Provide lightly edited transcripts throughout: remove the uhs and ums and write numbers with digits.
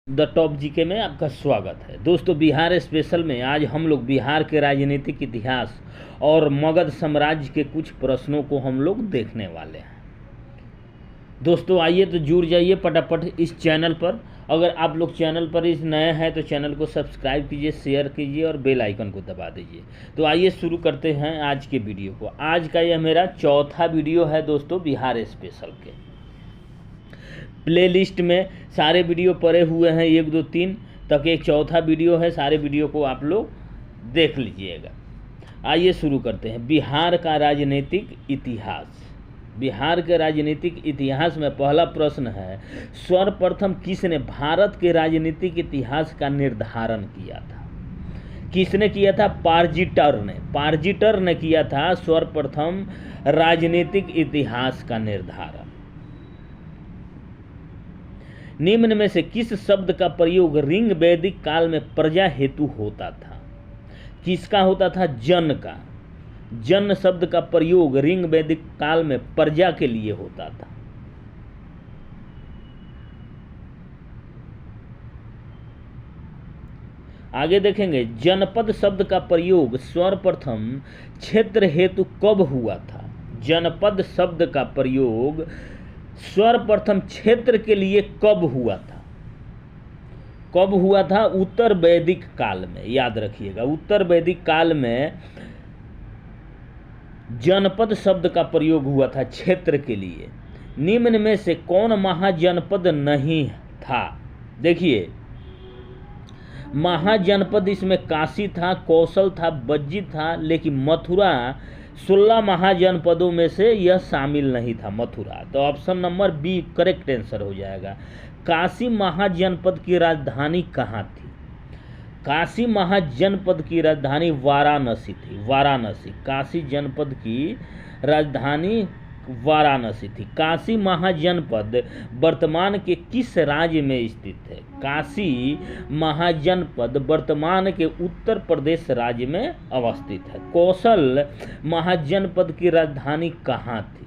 The top GK में आपका स्वागत है। दोस्तों, बिहार स्पेशल में आज हम लोग बिहार के राजनीतिक इतिहास और मगध साम्राज्य के कुछ प्रश्नों को हम लोग देखने वाले हैं। दोस्तों आइए तो जुड़ जाइए फटाफट इस चैनल पर। अगर आप लोग चैनल पर इस नए हैं तो चैनल को सब्सक्राइब कीजिए, शेयर कीजिए और बेल आइकन को दबा दीजिए। तो आइए शुरू करते हैं आज के वीडियो को। आज का यह मेरा चौथा वीडियो है दोस्तों बिहार स्पेशल के। प्लेलिस्ट में सारे वीडियो पड़े हुए हैं 1, 2, 3 तक, एक चौथा वीडियो है। सारे वीडियो को आप लोग देख लीजिएगा। आइए शुरू करते हैं। बिहार का राजनीतिक इतिहास। बिहार के राजनीतिक इतिहास में पहला प्रश्न है, सर्वप्रथम किसने भारत के राजनीतिक इतिहास का निर्धारण किया था? किसने किया था? पार्जिटर ने। पार्जिटर ने किया था सर्वप्रथम राजनीतिक इतिहास का निर्धारण। निम्न में से किस शब्द का प्रयोग ऋग वैदिक काल में प्रजा हेतु होता था? किसका होता था? जन का। जन शब्द का प्रयोग ऋग वैदिक काल में प्रजा के लिए होता था। आगे देखेंगे, जनपद शब्द का प्रयोग सर्वप्रथम क्षेत्र हेतु कब हुआ था? जनपद शब्द का प्रयोग सर्वप्रथम क्षेत्र के लिए कब हुआ था? कब हुआ था? उत्तर वैदिक काल में। याद रखिएगा, उत्तर वैदिक काल में जनपद शब्द का प्रयोग हुआ था क्षेत्र के लिए। निम्न में से कौन महाजनपद नहीं था? देखिए, महाजनपद इसमें काशी था, कौशल था, बज्जी था, लेकिन मथुरा 16 महाजनपदों में से यह शामिल नहीं था, मथुरा। तो option number B correct answer हो जाएगा। काशी महाजनपद की राजधानी कहाँ थी? काशी महाजनपद की राजधानी वाराणसी थी। वाराणसी। काशी जनपद की राजधानी वाराणसी थी। काशी महाजनपद वर्तमान के किस राज्य में स्थित है? काशी महाजनपद वर्तमान के उत्तर प्रदेश राज्य में अवस्थित है। कौशल महाजनपद की राजधानी कहाँ थी?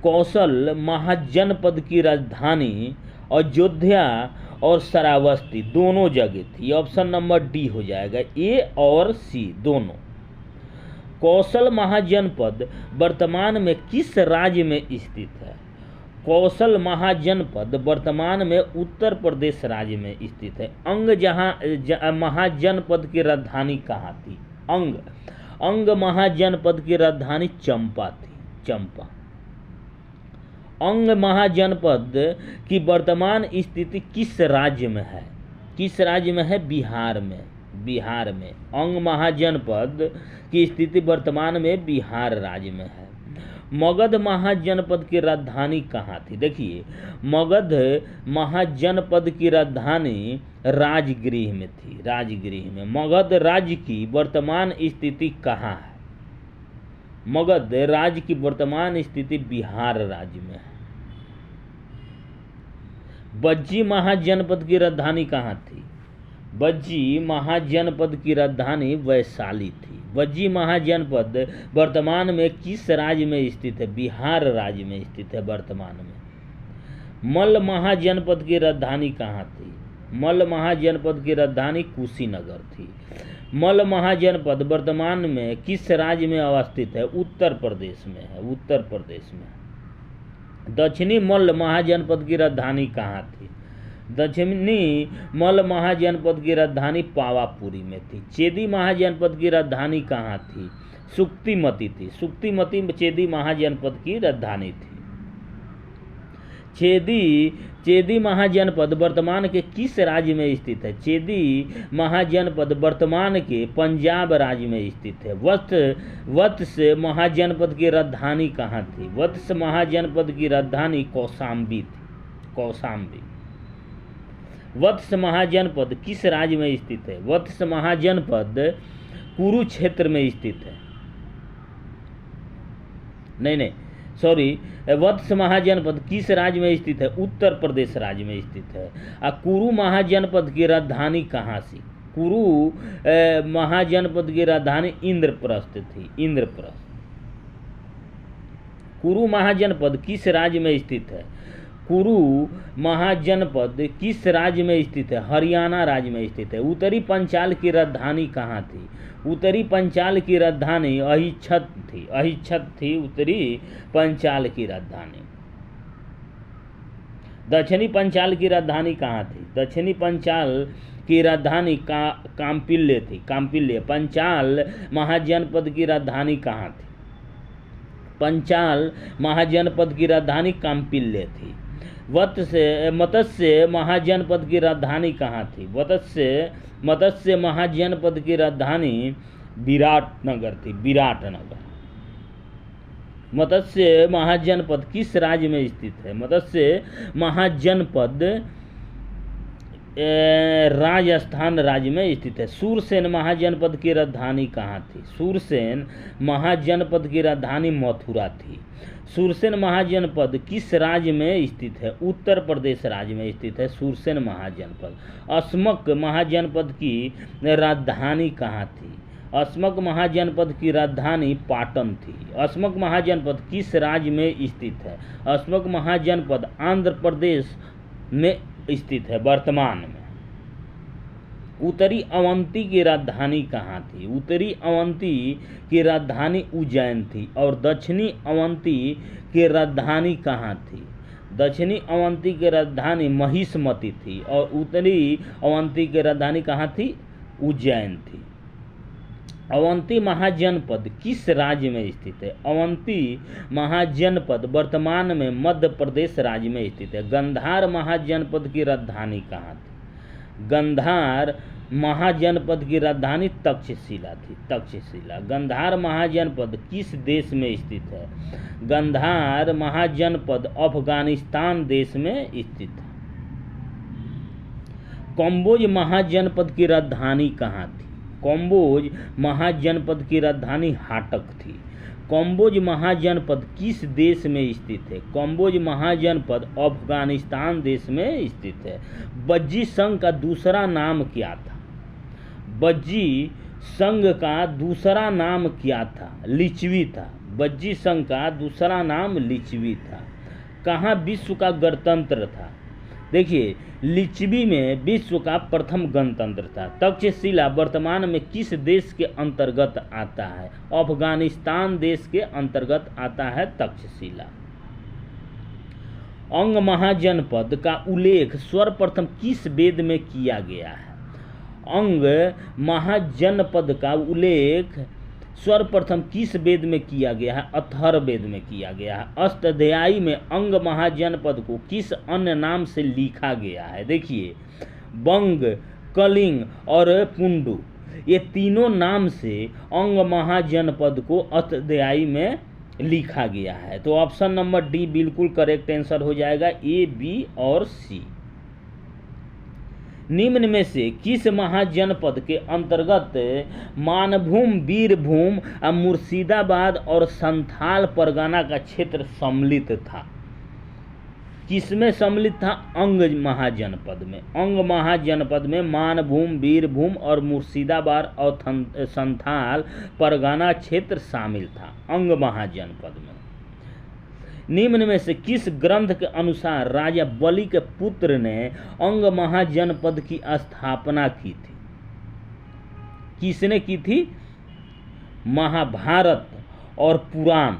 कौशल महाजनपद की राजधानी अयोध्या और श्रावस्ती दोनों जगह थी। ऑप्शन नंबर डी हो जाएगा, ए और सी दोनों। कौशल महाजनपद वर्तमान में किस राज्य में स्थित है? कौशल महाजनपद वर्तमान में उत्तर प्रदेश राज्य में स्थित है। अंग महाजनपद की राजधानी कहाँ थी? अंग महाजनपद की राजधानी चंपा थी। चंपा। अंग महाजनपद की वर्तमान स्थिति किस राज्य में है? किस राज्य में है? बिहार में। बिहार में अंग महाजनपद की स्थिति वर्तमान में बिहार राज्य में है। मगध महाजनपद की राजधानी कहाँ थी? देखिए, मगध महाजनपद की राजधानी राजगृह में थी। राजगृह में। मगध राज्य की वर्तमान स्थिति कहाँ है? मगध राज्य की वर्तमान स्थिति बिहार राज्य में है। बज्जी महाजनपद की राजधानी कहाँ थी? बज्जी महाजनपद की राजधानी वैशाली थी। बज्जी महाजनपद वर्तमान में किस राज्य में स्थित है? बिहार राज्य में स्थित है वर्तमान में। मल्ल महाजनपद की राजधानी कहाँ थी? मल्ल महाजनपद की राजधानी कुशीनगर थी। मल्ल महाजनपद वर्तमान में किस राज्य में अवस्थित है? उत्तर प्रदेश में है। उत्तर प्रदेश में। दक्षिणी मल्ल महाजनपद की राजधानी कहाँ थी? दक्षिणी मल्ल महाजनपद की राजधानी पावापुरी में थी। चेदी महाजनपद की राजधानी कहाँ थी? सुक्तिमती थी। सुक्तिमती चेदी महाजनपद की राजधानी थी। चेदी महाजनपद वर्तमान के किस राज्य में स्थित है? चेदी महाजनपद वर्तमान के पंजाब राज्य में स्थित है। वत्स महाजनपद की राजधानी कहाँ थी? वत्स महाजनपद की राजधानी कौशाम्बी थी। कौशाम्बी। वत्स महाजनपद किस राज्य में स्थित है? वत्स महाजनपद कुरुक्षेत्र में स्थित है। नहीं, सॉरी, वत्स महाजनपद किस राज्य में स्थित है? उत्तर प्रदेश राज्य में स्थित है। कुरु महाजनपद की राजधानी कहाँ सी? कुरु महाजनपद की राजधानी इंद्रप्रस्थ थी। इंद्रप्रस्थ। कुरु महाजनपद किस राज्य में स्थित है? कुरु महाजनपद किस राज्य में स्थित है? हरियाणा राज्य में स्थित है। उत्तरी पंचाल की राजधानी कहाँ थी? उत्तरी पंचाल की राजधानी अहिच्छत थी। अहिच्छत थी उत्तरी पंचाल की राजधानी। दक्षिणी पंचाल की राजधानी कहाँ थी? दक्षिणी पंचाल की राजधानी काम्पिल्य थी। काम्पिल्य। पंचाल महाजनपद की राजधानी कहाँ थी? पंचाल महाजनपद की राजधानी काम्पिल्य थी। मत्स्य महाजनपद की राजधानी कहाँ थी? मत्स्य महाजनपद की राजधानी विराटनगर थी। विराटनगर। मत्स्य महाजनपद किस राज्य में स्थित है? मत्स्य महाजनपद राजस्थान राज्य में स्थित है। सूरसेन महाजनपद की राजधानी कहाँ थी? सूरसेन महाजनपद की राजधानी मथुरा थी। सूरसेन महाजनपद किस राज्य में स्थित है? उत्तर प्रदेश राज्य में स्थित है सूरसेन महाजनपद। अस्मक महाजनपद की राजधानी कहाँ थी? अस्मक महाजनपद की राजधानी पाटन थी। अस्मक महाजनपद किस राज्य में स्थित है? अस्मक महाजनपद आंध्र प्रदेश में स्थित है वर्तमान में। उत्तरी अवंती की राजधानी कहाँ थी? उत्तरी अवंती की राजधानी उज्जैन थी। और दक्षिणी अवंती की राजधानी कहाँ थी? दक्षिणी अवंती की राजधानी महिष्मती थी। और उत्तरी अवंती की राजधानी कहाँ थी? उज्जैन थी। अवंती महाजनपद किस राज्य में स्थित है? अवंती महाजनपद वर्तमान में मध्य प्रदेश राज्य में स्थित है। गंधार महाजनपद की राजधानी कहाँ थी? गंधार महाजनपद की राजधानी तक्षशिला थी। तक्षशिला। गंधार महाजनपद किस देश में स्थित है? गंधार महाजनपद अफगानिस्तान देश में स्थित है। कम्बोज महाजनपद की राजधानी कहाँ थी? कम्बोज महाजनपद की राजधानी हाटक थी। कम्बोज महाजनपद किस देश में स्थित है? कम्बोज महाजनपद अफगानिस्तान देश में स्थित है। बज्जी संघ का दूसरा नाम क्या था? बज्जी संघ का दूसरा नाम क्या था? लिच्छवी था। बज्जी संघ का दूसरा नाम लिच्छवी था। कहाँ विश्व का गणतंत्र था? देखिए, लिच्छवी में विश्व का प्रथम गणतंत्र था। तक्षशिला वर्तमान में किस देश के अंतर्गत आता है? अफगानिस्तान देश के अंतर्गत आता है तक्षशिला। अंग महाजनपद का उल्लेख सर्वप्रथम किस वेद में किया गया है? अंग महाजनपद का उल्लेख सर्वप्रथम किस वेद में किया गया है? अथर्ववेद में किया गया है। अष्टाध्यायी में अंग महाजनपद को किस अन्य नाम से लिखा गया है? देखिए, बंग, कलिंग और पुंडु, ये तीनों नाम से अंग महाजनपद को अष्टाध्यायी में लिखा गया है। तो ऑप्शन नंबर डी बिल्कुल करेक्ट आंसर हो जाएगा। ए, बी और सी। निम्न में से किस महाजनपद के अंतर्गत मानभूम, वीरभूम, मुर्शिदाबाद और संथाल परगना का क्षेत्र सम्मिलित था? किसमें सम्मिलित था? अंग महाजनपद में। अंग महाजनपद में मानभूम, वीरभूम और मुर्शिदाबाद और संथाल परगना क्षेत्र शामिल था अंग महाजनपद में। निम्न में से किस ग्रंथ के अनुसार राजा बलि के पुत्र ने अंग महाजनपद की स्थापना की थी? किसने की थी? महाभारत और पुराण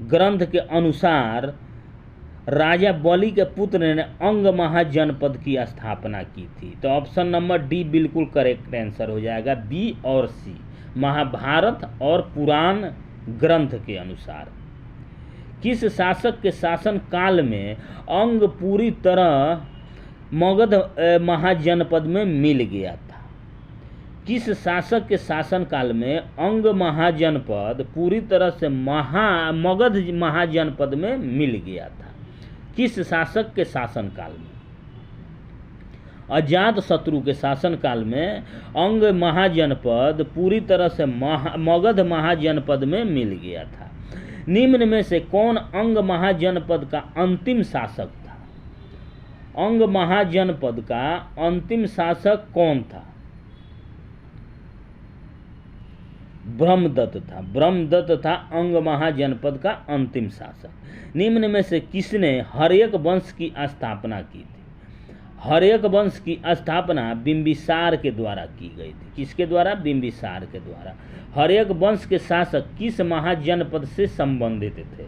ग्रंथ के अनुसार राजा बलि के पुत्र ने अंग महाजनपद की स्थापना की थी। तो ऑप्शन नंबर डी बिल्कुल करेक्ट आंसर हो जाएगा। बी और सी, महाभारत और पुराण ग्रंथ के अनुसार। किस शासक के शासन काल में अंग पूरी तरह मगध महाजनपद में मिल गया था? किस शासक के शासन काल में अंग महाजनपद पूरी तरह से मगध महाजनपद में मिल गया था? किस शासक के शासन काल में? अजात शत्रु के शासन काल में अंग महाजनपद पूरी तरह से मगध महाजनपद में मिल गया था। निम्न में से कौन अंग महाजनपद का अंतिम शासक था? अंग महाजनपद का अंतिम शासक कौन था? ब्रह्मदत्त था। ब्रह्मदत्त था अंग महाजनपद का अंतिम शासक। निम्न में से किसने हर्यक वंश की स्थापना की थी? हर्यक वंश की स्थापना बिंबिसार के द्वारा की गई थी। किसके द्वारा? बिंबिसार के द्वारा। हर्यक वंश के शासक किस महाजनपद से संबंधित थे?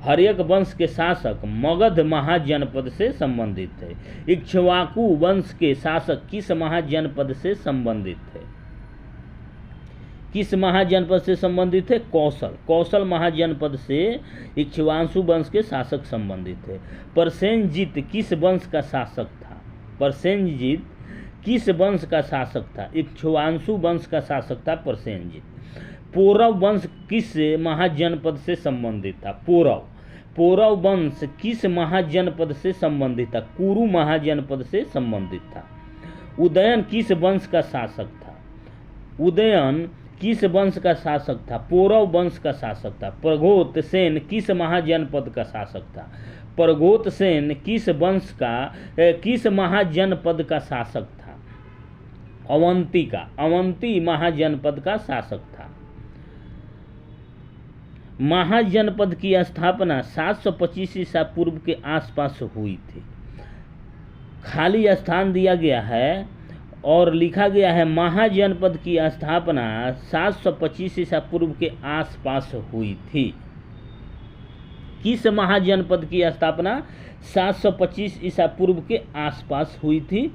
हर्यक वंश के शासक मगध महाजनपद से संबंधित थे। इक्ष्वाकु वंश के शासक किस महाजनपद से संबंधित थे? किस महाजनपद से संबंधित थे? कौशल। कौशल महाजनपद से इक्ष्वाकु वंश के शासक संबंधित थे। प्रसेनजीत किस वंश का शासक था? प्रसेनजीत किस वंश का शासक था? इक्ष्वाकु वंश का शासक था प्रसेनजीत। पौरव वंश किस महाजनपद से संबंधित था? पौरव वंश किस महाजनपद से संबंधित था? कुरु महाजनपद से संबंधित था। उदयन किस वंश का शासक था? उदयन किस वंश का शासक था? पौरव वंश का शासक था। प्रगोत सेन किस महाजनपद का शासक था? प्रगोत सेन किस वंश का किस महाजनपद का शासक था? अवंती महाजनपद का शासक था। महाजनपद की स्थापना 725 ईसा पूर्व के आसपास हुई थी। खाली स्थान दिया गया है और लिखा गया है महाजनपद की स्थापना 725 ईसा पूर्व के आसपास हुई थी। किस महाजनपद की स्थापना 725 ईसा पूर्व के आसपास हुई थी?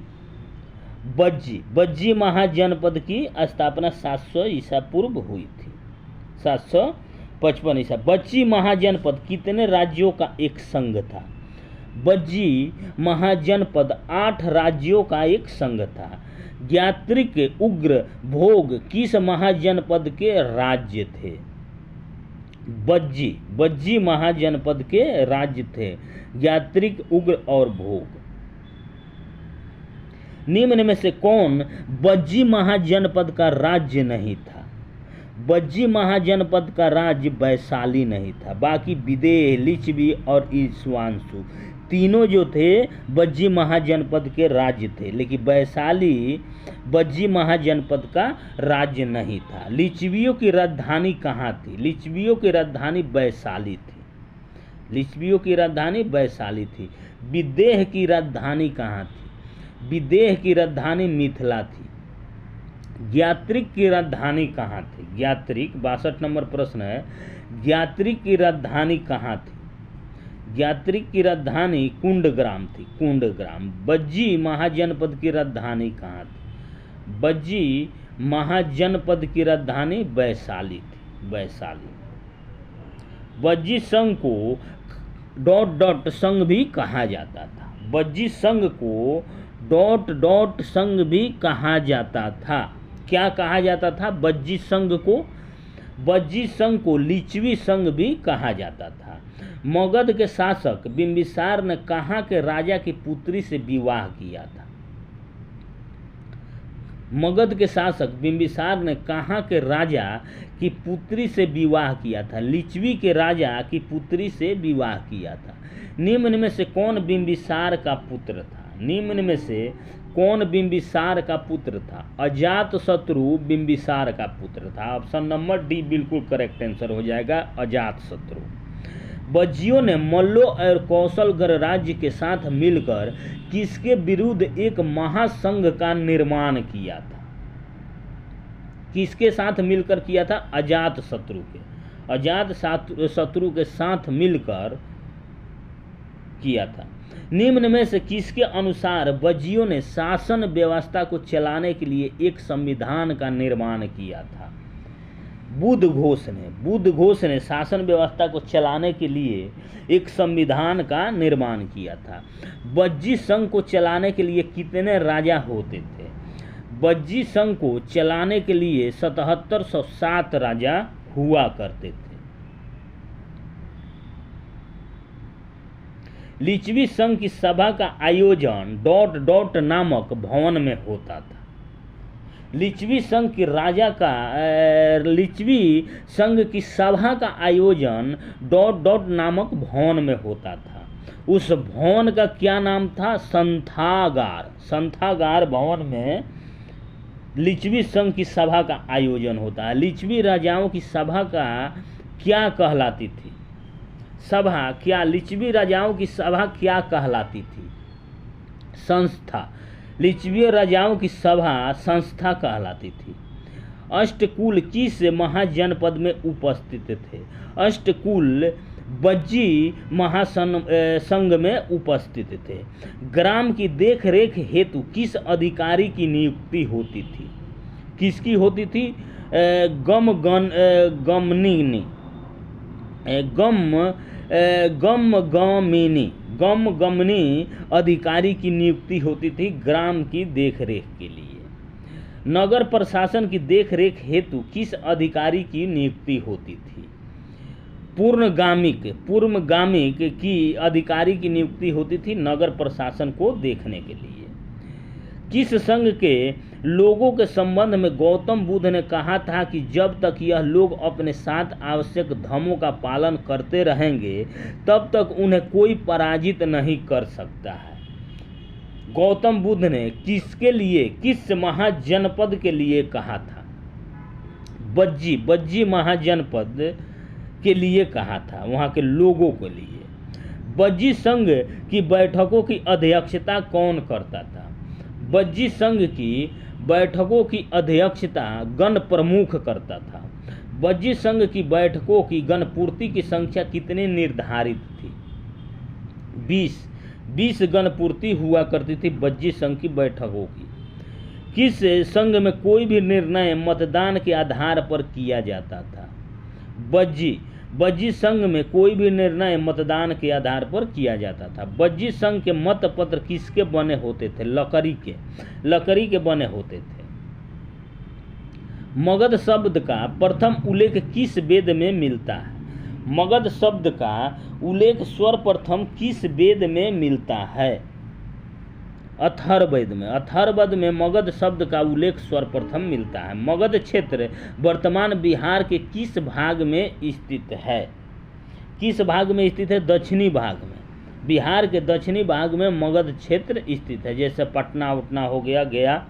बज्जी महाजनपद की स्थापना 700 ईसा पूर्व हुई थी। 755 ईसा। बज्जी महाजनपद कितने राज्यों का एक संघ था? बज्जी महाजनपद 8 राज्यों का एक संघ था। ज्ञात्रिक उग्र भोग किस महाजनपद के राज्य थे? बज्जी महाजनपद के राज्य थे ज्ञात्रिक उग्र और भोग। निम्न में से कौन बज्जी महाजनपद का राज्य नहीं था? बज्जी महाजनपद का राज्य वैशाली नहीं था। बाकी विदेह, लिच्छवी और ईशावांशु तीनों जो थे बज्जी महाजनपद के राज्य थे, लेकिन वैशाली बज्जी महाजनपद का राज्य नहीं था। लिच्छवियों की राजधानी कहाँ थी? लिच्छवियों की राजधानी वैशाली थी। लिच्छवियों की राजधानी वैशाली थी। विदेह की राजधानी कहाँ थी? विदेह की राजधानी मिथिला थी। ज्ञात्रिक की राजधानी कहाँ थी? ज्ञात्रिक 62 नंबर प्रश्न है। ज्ञात्रिक की राजधानी कहाँ थी? ज्ञात्रिक की राजधानी कुंडग्राम थी। कुंडग्राम। बज्जी महाजनपद की राजधानी कहाँ थी? बज्जी महाजनपद की राजधानी वैशाली थी। वैशाली। बज्जी संघ को ... संघ भी कहा जाता था। बज्जी संघ को ... संघ भी कहा जाता था। क्या कहा जाता था? बज्जी संघ को... बज्जी संघ को लिच्छवी संघ भी कहा जाता था। मगध के शासक बिंबिसार ने कहाँ के राजा की पुत्री से विवाह किया था? मगध के शासक बिंबिसार ने कहाँ के राजा की पुत्री से विवाह किया था? लिच्छवी के राजा की पुत्री से विवाह किया था। निम्न में से कौन बिंबिसार का पुत्र था? निम्न में से कौन बिंबिसार का पुत्र था? अजातशत्रु बिंबिसार का पुत्र था। ऑप्शन नंबर डी बिल्कुल करेक्ट आंसर हो जाएगा, अजातशत्रु। बज्जियों ने मल्लो और कौशल गणराज्य के साथ मिलकर किसके विरुद्ध एक महासंघ का निर्माण किया था? किसके साथ मिलकर किया था? अजातशत्रु के। अजातशत्रु के साथ मिलकर किया था। निम्न में से किसके अनुसार बज्जियों ने शासन व्यवस्था को चलाने के लिए एक संविधान का निर्माण किया था? बुद्ध घोष ने शासन व्यवस्था को चलाने के लिए एक संविधान का निर्माण किया था। बज्जी संघ को चलाने के लिए कितने राजा होते थे? बज्जी संघ को चलाने के लिए 7707 राजा हुआ करते थे। लिच्छवी संघ की सभा का आयोजन ... नामक भवन में होता था। लिच्छवी संघ की लिच्छवी संघ की सभा का आयोजन ... नामक भवन में होता था। उस भवन का क्या नाम था? संथागार। संथागार भवन में लिच्छवी संघ की सभा का आयोजन होता है। लिच्छवी राजाओं की सभा का क्या कहलाती थी? सभा क्या, लिच्छवी राजाओं की सभा क्या कहलाती थी? संस्था। लिच्छवी राजाओं की सभा संस्था कहलाती थी। अष्टकुल किस महाजनपद में उपस्थित थे? अष्टकुल बज्जी महासंघ में उपस्थित थे। ग्राम की देखरेख हेतु किस अधिकारी की नियुक्ति होती थी? किसकी होती थी? गमगमनी अधिकारी की नियुक्ति होती थी ग्राम की देखरेख के लिए। नगर प्रशासन की देखरेख हेतु किस अधिकारी की नियुक्ति होती थी? पूर्वगामिक की अधिकारी की नियुक्ति होती थी नगर प्रशासन को देखने के लिए। किस संघ के लोगों के संबंध में गौतम बुद्ध ने कहा था कि जब तक यह लोग अपने 7 आवश्यक धर्मों का पालन करते रहेंगे तब तक उन्हें कोई पराजित नहीं कर सकता है? गौतम बुद्ध ने किसके लिए, किस महाजनपद के लिए कहा था? बज्जी महाजनपद के लिए कहा था, वहाँ के लोगों के लिए। बज्जी संघ की बैठकों की अध्यक्षता कौन करता था? बज्जी संघ की बैठकों की अध्यक्षता गण प्रमुख करता था। बज्जी संघ की बैठकों की गणपूर्ति की संख्या कितनी निर्धारित थी? 20 गणपूर्ति हुआ करती थी बज्जी संघ की बैठकों की। किस संघ में कोई भी निर्णय मतदान के आधार पर किया जाता था? बज्जी संघ में कोई भी निर्णय मतदान के आधार पर किया जाता था। बज्जी संघ के मत पत्र किसके बने होते थे? लकड़ी के बने होते थे। मगध शब्द का प्रथम उल्लेख किस वेद में मिलता है? मगध शब्द का उल्लेख सर्वप्रथम किस वेद में मिलता है? अथर्ववेद में मगध शब्द का उल्लेख सर्वप्रथम मिलता है। मगध क्षेत्र वर्तमान बिहार के किस भाग में स्थित है? किस भाग में स्थित है? दक्षिणी भाग में। बिहार के दक्षिणी भाग में मगध क्षेत्र स्थित है, जैसे पटना उटना हो गया, गया।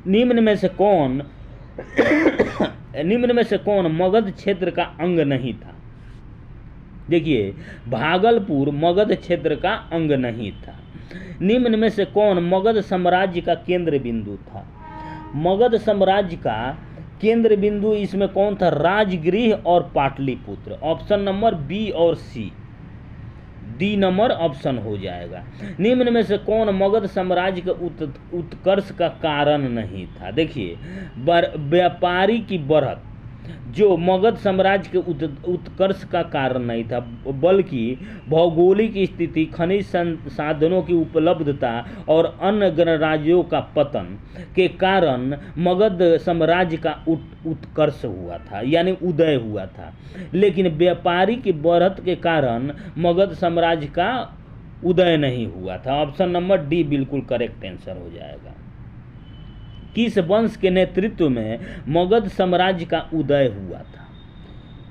निम्न में से कौन मगध क्षेत्र का अंग नहीं था? देखिए, भागलपुर मगध क्षेत्र का अंग नहीं था। निम्न में से कौन मगध साम्राज्य का केंद्र बिंदु था? मगध साम्राज्य का केंद्र बिंदु इसमें कौन था? राजगृह और पाटलिपुत्र। ऑप्शन नंबर बी और सी, डी नंबर ऑप्शन हो जाएगा। निम्न में से कौन मगध साम्राज्य के उत्कर्ष का कारण नहीं था? देखिए, व्यापारी की बढ़त जो मगध साम्राज्य के उत्कर्ष का कारण नहीं था, बल्कि भौगोलिक स्थिति, खनिज संसाधनों की उपलब्धता और अन्य गणराज्यों का पतन के कारण मगध साम्राज्य का उत्कर्ष हुआ था, यानी उदय हुआ था। लेकिन व्यापारी की बढ़त के कारण मगध साम्राज्य का उदय नहीं हुआ था। ऑप्शन नंबर डी बिल्कुल करेक्ट आंसर हो जाएगा। किस वंश के नेतृत्व में मगध साम्राज्य का उदय हुआ था?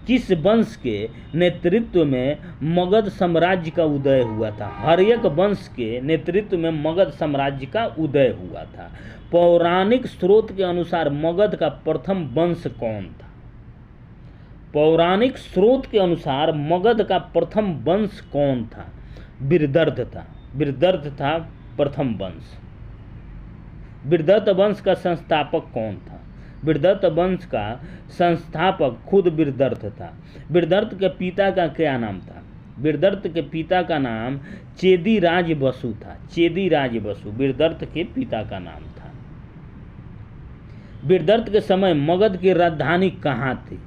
किस वंश के नेतृत्व में मगध साम्राज्य का उदय हुआ था? हर्यक वंश के नेतृत्व में मगध साम्राज्य का उदय हुआ था। पौराणिक स्रोत के अनुसार मगध का प्रथम वंश कौन था? पौराणिक स्रोत के अनुसार मगध का प्रथम वंश कौन था? बिरदर्थ था प्रथम वंश। बिरदर्थ वंश का संस्थापक कौन था? बिरदर्थ वंश का संस्थापक खुद बिरदर्थ था। बिरदर्थ के पिता का क्या नाम था? बिरदर्थ के पिता का नाम चेदीराज बसु था। चेदीराज बसु बिरदर्थ के पिता का नाम था। बिरदर्थ के समय मगध की राजधानी कहाँ थी?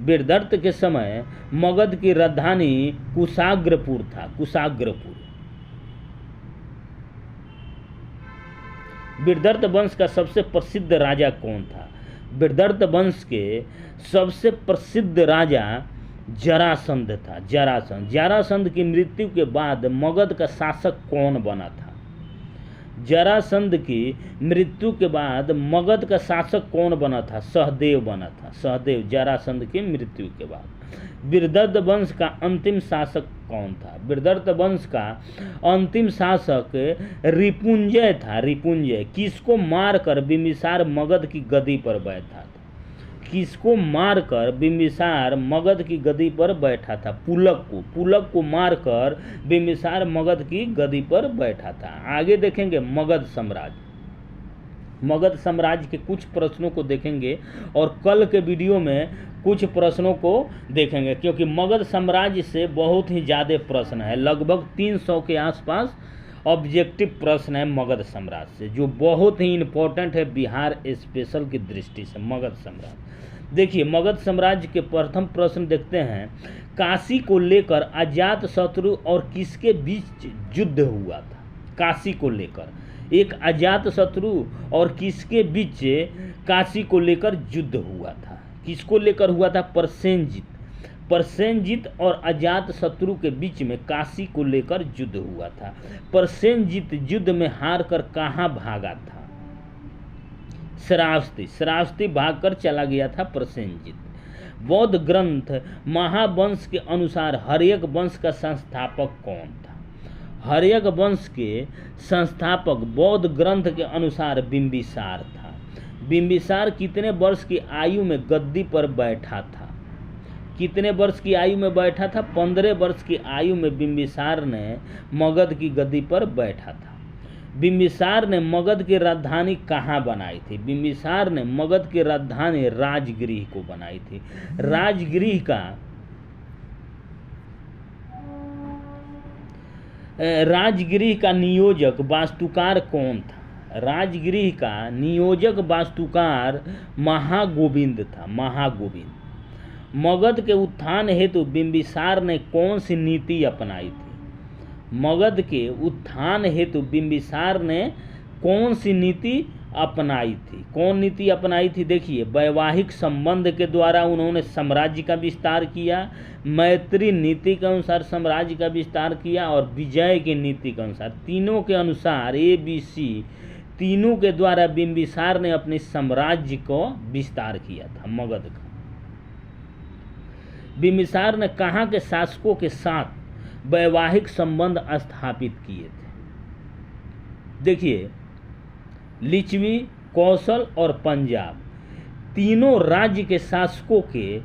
बिरदर्थ के समय मगध की राजधानी कुशाग्रपुर था। कुशाग्रपुर। बिरदर्थ वंश का सबसे प्रसिद्ध राजा कौन था? बिरदर्थ वंश के सबसे प्रसिद्ध राजा जरासंध था। जरासंध की मृत्यु के बाद मगध का शासक कौन बना था? जरासंध की मृत्यु के बाद मगध का शासक कौन बना था? सहदेव बना था। सहदेव जरासंध की मृत्यु के बाद। विदर्भ वंश का अंतिम शासक कौन था? विदर्भ वंश का अंतिम शासक रिपुंजय था। रिपुंजय किसको मारकर बिंबिसार मगध की गद्दी पर बैठा था? किसको मारकर बिंबिसार मगध की गद्दी पर बैठा था? पुलक को। पुलक को मारकर बिंबिसार मगध की गद्दी पर बैठा था। आगे देखेंगे मगध साम्राज्य। मगध साम्राज्य के कुछ प्रश्नों को देखेंगे और कल के वीडियो में कुछ प्रश्नों को देखेंगे, क्योंकि मगध साम्राज्य से बहुत ही ज़्यादा प्रश्न है। लगभग 300 के आसपास ऑब्जेक्टिव प्रश्न है मगध साम्राज्य से, जो बहुत ही इम्पोर्टेंट है बिहार स्पेशल की दृष्टि से। मगध साम्राज्य देखिए, मगध साम्राज्य के प्रथम प्रश्न देखते हैं। काशी को लेकर अजात शत्रु और किसके बीच युद्ध हुआ था? काशी को लेकर एक अजात शत्रु और किसके बीच काशी को लेकर युद्ध हुआ था? किसको लेकर हुआ था? प्रसेनजित। प्रसेनजित और अजात शत्रु के बीच में काशी को लेकर युद्ध हुआ था। प्रसेनजित युद्ध में हार कर कहाँ भागा था? श्रावस्ती। श्रावस्ती भागकर चला गया था प्रसेनजित। बौद्ध ग्रंथ महावंश के अनुसार हर्यक वंश का संस्थापक कौन था? हर्यक वंश के संस्थापक बौद्ध ग्रंथ के अनुसार बिंबिसार था। बिंबिसार कितने वर्ष की आयु में गद्दी पर बैठा था? कितने वर्ष की आयु में बैठा था? 15 वर्ष की आयु में बिंबिसार ने मगध की गद्दी पर बैठा था। बिंबिसार ने मगध की राजधानी कहाँ बनाई थी? बिंबिसार ने मगध की राजधानी राजगृह को बनाई थी। राजगृह का नियोजक वास्तुकार कौन था? राजगृह का नियोजक वास्तुकार महागोविंद था। महागोविंद। मगध के उत्थान हेतु बिंबिसार ने कौन सी नीति अपनाई थी? मगध के उत्थान हेतु बिंबिसार ने कौन सी नीति अपनाई थी? कौन नीति अपनाई थी? देखिए, वैवाहिक संबंध के द्वारा उन्होंने साम्राज्य का विस्तार किया, मैत्री नीति के अनुसार साम्राज्य का विस्तार किया, और विजय की नीति के अनुसार, तीनों के अनुसार ABC तीनों के द्वारा बिंबिसार ने अपने साम्राज्य को विस्तार किया था मगध का। बिंबिसार ने कहाँ के शासकों के साथ वैवाहिक संबंध स्थापित किए थे? देखिए, लिच्छवी, कौशल और पंजाब तीनों राज्य के शासकों के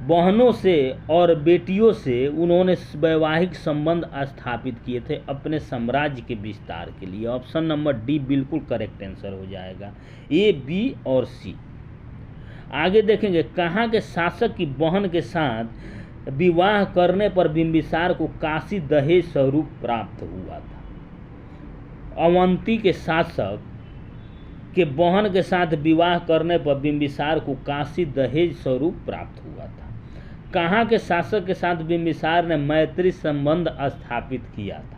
बहनों से और बेटियों से उन्होंने वैवाहिक संबंध स्थापित किए थे अपने साम्राज्य के विस्तार के लिए। ऑप्शन नंबर डी बिल्कुल करेक्ट आंसर हो जाएगा। A, B और C। आगे देखेंगे, कहाँ के शासक की बहन के साथ विवाह करने पर बिंबिसार को काशी दहेज स्वरूप प्राप्त हुआ था? अवंती के शासक के बहन के साथ विवाह करने पर बिंबिसार को काशी दहेज स्वरूप प्राप्त हुआ था। कहाँ के शासक के साथ बिंबिसार ने मैत्री संबंध स्थापित किया था?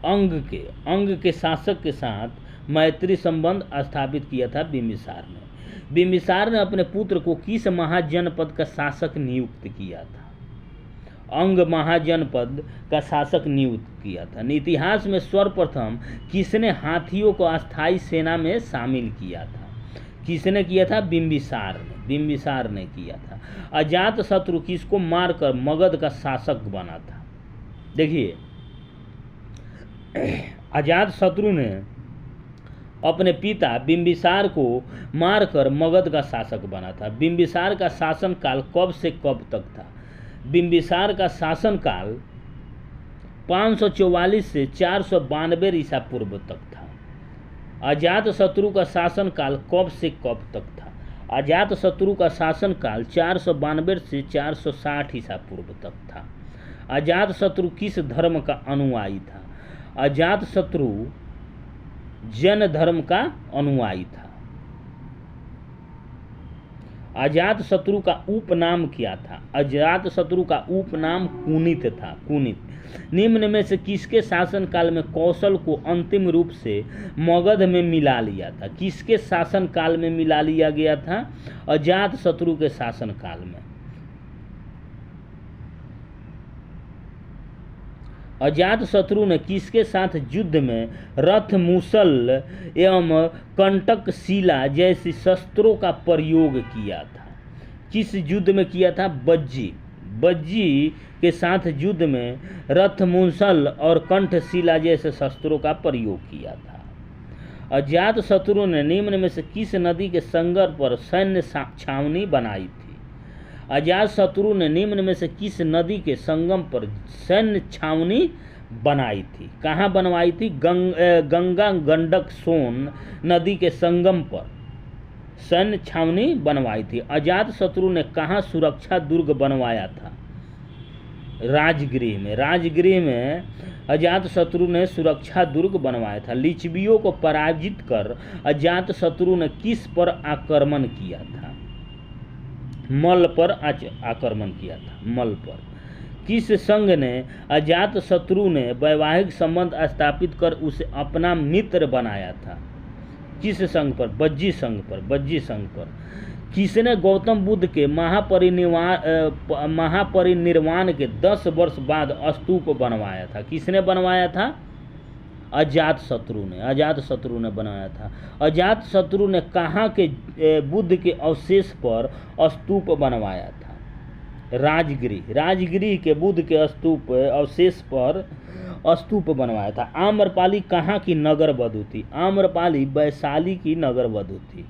अंग के शासक के साथ मैत्री संबंध स्थापित किया था बिंबिसार ने। बिंबिसार ने अपने पुत्र को किस महाजनपद का शासक नियुक्त किया था? अंग महाजनपद का शासक नियुक्त किया था। इतिहास में सर्वप्रथम किसने हाथियों को अस्थायी सेना में शामिल किया था? किसने किया था? बिंबिसार ने किया था। अजात शत्रु किसको मारकर मगध का शासक बना था? देखिए, अजात शत्रु ने अपने पिता बिंबिसार को मारकर मगध का शासक बना था। बिंबिसार का शासनकाल कब से कब तक था? बिंबिसार का शासनकाल 544 से 492 ईसा पूर्व तक था। अजात शत्रु का शासनकाल कब से कब तक था? अजात शत्रु का शासनकाल 492 से 460 ईसा पूर्व तक था। अजात शत्रु किस धर्म का अनुयायी था? अजात शत्रु जैन धर्म का अनुयायी था। अजात शत्रु का उपनाम क्या था? अजात शत्रु का उपनाम कुनित था। कुनित। निम्न में से किसके शासनकाल में कौशल को अंतिम रूप से मगध में मिला लिया था? किसके शासनकाल में मिला लिया गया था? अजात शत्रु के शासनकाल में। अजातशत्रु ने किसके साथ युद्ध में रथ, मूसल एवं कंटक शिला जैसी शस्त्रों का प्रयोग किया था? किस युद्ध में किया था? बज्जी के साथ युद्ध में रथ, मूसल और कंठशिला जैसे शस्त्रों का प्रयोग किया था। अजातशत्रु ने निम्न में से किस नदी के संगम पर सैन्य छावनी बनाई थी? अजातशत्रु ने निम्न में से किस नदी के संगम पर सैन्य छावनी बनाई थी? कहाँ बनवाई थी? गंगा, गंडक, सोन नदी के संगम पर सैन्य छावनी बनवाई थी। अजातशत्रु ने कहाँ सुरक्षा दुर्ग बनवाया था? राजगृह में अजातशत्रु ने सुरक्षा दुर्ग बनवाया था। लिच्छवियों को पराजित कर अजातशत्रु ने किस पर आक्रमण किया था? मल पर आक्रमण किया था। मल पर। किस संघ ने अजातशत्रु ने वैवाहिक संबंध स्थापित कर उसे अपना मित्र बनाया था? किस संघ पर? बज्जी संघ पर। किसने गौतम बुद्ध के महापरिनिर्वाण के 10 वर्ष बाद स्तूप बनवाया था? किसने बनवाया था? अजातशत्रु ने बनाया था। अजातशत्रु ने कहाँ के बुद्ध के अवशेष पर स्तूप बनवाया था? राजगृह के बुद्ध के अवशेष पर स्तूप बनवाया था। आम्रपाली कहाँ की नगर वधू थी? आम्रपाली वैशाली की नगर वधू थी।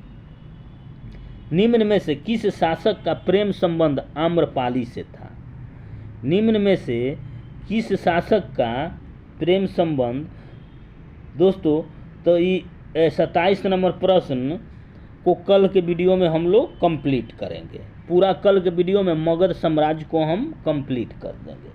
निम्न में से किस शासक का प्रेम संबंध आम्रपाली से था? निम्न में से किस शासक का प्रेम संबंध? दोस्तों, तो ये 27 नंबर प्रश्न को कल के वीडियो में हम लोग कंप्लीट करेंगे। पूरा कल के वीडियो में मगध साम्राज्य को हम कंप्लीट कर देंगे।